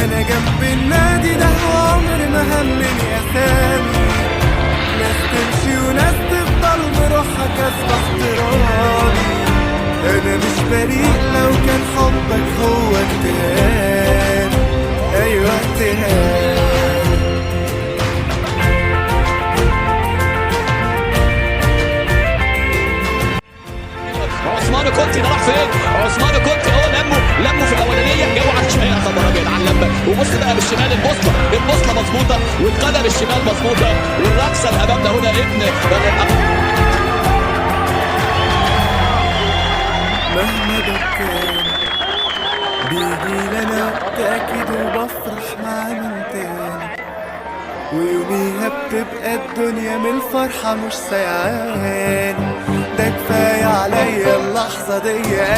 انا جنب النادي ده وعمري ما همني اسامي، ناس تمشي وناس تفضل بروحها كسب احترامي. انا مش بريء لو كان حبك هو اتهام، ايوه اتهام. عثمان كونتي ده راح فين؟ عثمان كونتي هو لمه في الاولانيه، جابوا على الشمال. يا خبر ابيض على اللمه، وبص بقى بالشمال البوصله مظبوطه، والقدم الشمال مظبوطه، والرقصه اللي امامنا هنا ابن مهما بكان بيجي لنا تأكيد وبفرح مع من تاني، ويوميها بتبقى الدنيا من الفرحة مش سيعان. ده كفاية عليا اللحظة دي.